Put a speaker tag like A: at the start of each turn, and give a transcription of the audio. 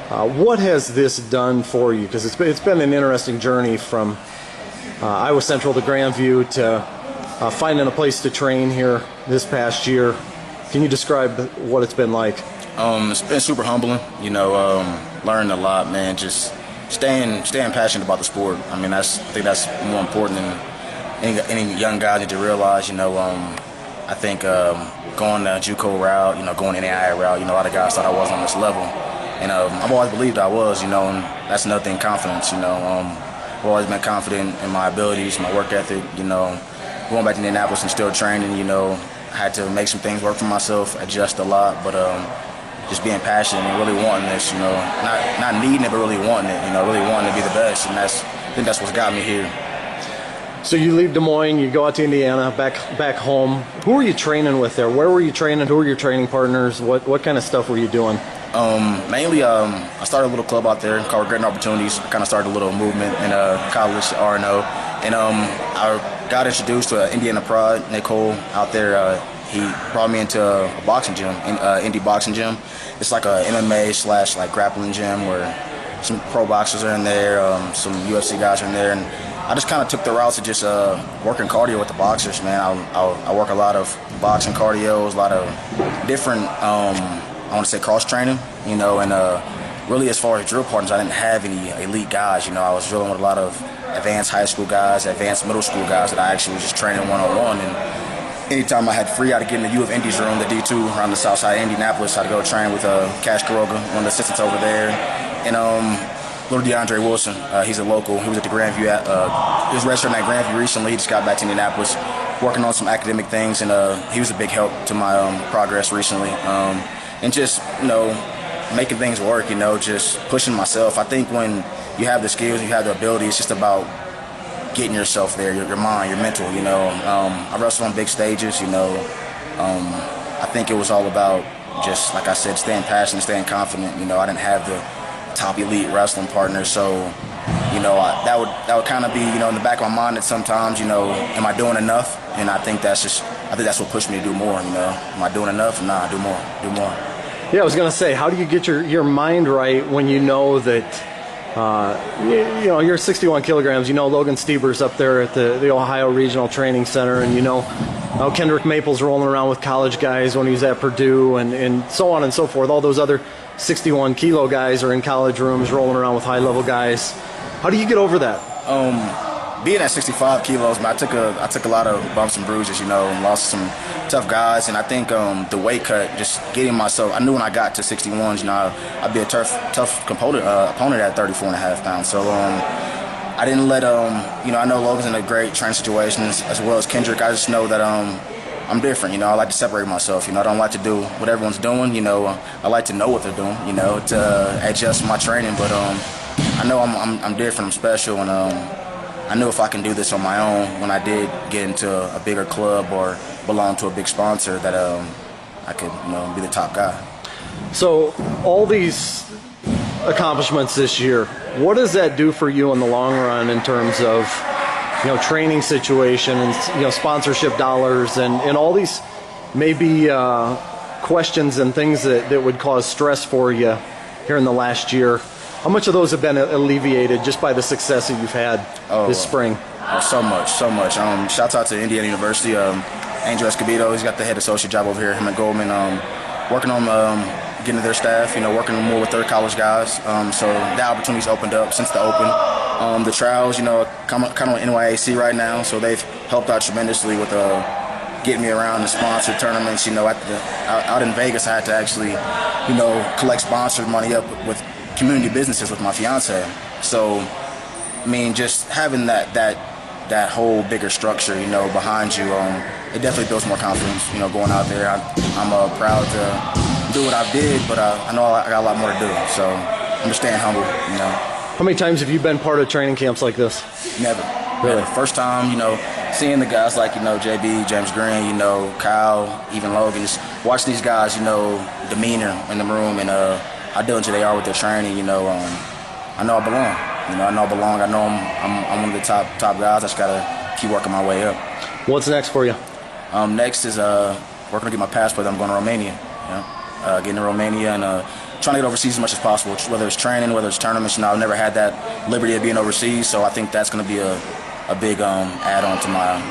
A: What has this done for you? Because it's been an interesting journey from Iowa Central to Grandview to finding a place to train here this past year. Can you describe what it's been like?
B: It's been super humbling, learning a lot, man. Just staying passionate about the sport. I mean, I think that's more important than any young guy need to realize. I think going the JUCO route, going NAIA route, a lot of guys thought I was on this level, and I've always believed I was, and that's another thing, confidence. I've always been confident in my abilities, my work ethic. Going back to Indianapolis and still training, I had to make some things work for myself, adjust a lot, but just being passionate and really wanting this, not needing it, but really wanting it, really wanting to be the best, and I think that's what's got me here.
A: So you leave Des Moines, you go out to Indiana, back home. Who were you training with there? Where were you training? Who were your training partners? What kind of stuff were you doing?
B: Mainly, I started a little club out there called Regretting Opportunities. I kind of started a little movement in college, RNO, and I got introduced to Indiana Pride, Nicole out there. He brought me into a boxing gym, indie boxing gym. It's like a MMA / like grappling gym where some pro boxers are in there, some UFC guys are in there, and I just kind of took the routes of just working cardio with the boxers, man. I work a lot of boxing cardios, a lot of different, I want to say cross training, and really as far as drill partners, I didn't have any elite guys. I was drilling with a lot of advanced high school guys, advanced middle school guys that I actually was just training one-on-one. And anytime I had free, I'd get in the U of Indy's room, the D2 around the south side of Indianapolis. I'd go train with Cash Caroga, one of the assistants over there, and little DeAndre Wilson. He's a local. He was at the Grandview. He was registered at Grandview recently. He just got back to Indianapolis, working on some academic things, and he was a big help to my progress recently. And just making things work. Just pushing myself. I think when you have the skills, you have the ability, it's just about getting yourself there, your mind, your mental. I wrestled on big stages. I think it was all about just, like I said, staying passionate, staying confident. I didn't have the top elite wrestling partners, so that would kind of be in the back of my mind at sometimes. Am I doing enough? And I think that's what pushed me to do more. Am I doing enough? Nah, do more.
A: Yeah, I was gonna say, how do you get your mind right when you know that you're 61 kilograms? Logan Stieber's up there at the Ohio Regional Training Center, and Kendrick Maple's rolling around with college guys when he's at Purdue, and so on and so forth. All those other 61 kilo guys are in college rooms rolling around with high level guys. How do you get over that?
B: Being at 65 kilos, man, I took a lot of bumps and bruises, and lost some tough guys, and I think the weight cut, just getting myself, I knew when I got to 61s, I'd be a tough opponent at 34.5 pounds. So I didn't let I know Logan's in a great training situation as well as Kendrick. I just know that I'm different. I like to separate myself. I don't like to do what everyone's doing. I like to know what they're doing. To adjust my training. But I know I'm different. I'm special, and I knew if I can do this on my own, when I did get into a bigger club or belong to a big sponsor, that I could be the top guy.
A: So all these accomplishments this year, what does that do for you in the long run in terms of training situation and sponsorship dollars and all these maybe questions and things that would cause stress for you here in the last year? How much of those have been alleviated just by the success that you've had this spring?
B: So much. Shouts out to Indiana University. Angel Escobedo, he's got the head associate job over here, him and Goldman, working on getting to their staff, working more with their college guys. So the opportunities opened up since the open. The trials, kind of on NYAC right now, so they've helped out tremendously with getting me around the sponsored tournaments. Out in Vegas, I had to actually, collect sponsored money up with community businesses with my fiance. So, just having that whole bigger structure, behind you, it definitely builds more confidence. Going out there, I'm proud to do what I did, but I know I got a lot more to do. So I'm just staying humble.
A: How many times have you been part of training camps like this?
B: Never.
A: Really?
B: First time, seeing the guys like JB, James Green, Kyle, even Logan, just watching these guys, demeanor in the room and how diligent they are with their training. I know I belong. I know I belong. I know I'm one of the top guys. I just gotta keep working my way up.
A: What's next for you?
B: Next is working to get my passport. I'm going to Romania. Getting to Romania and trying to get overseas as much as possible, whether it's training, whether it's tournaments. I've never had that liberty of being overseas, so I think that's going to be a big add-on to my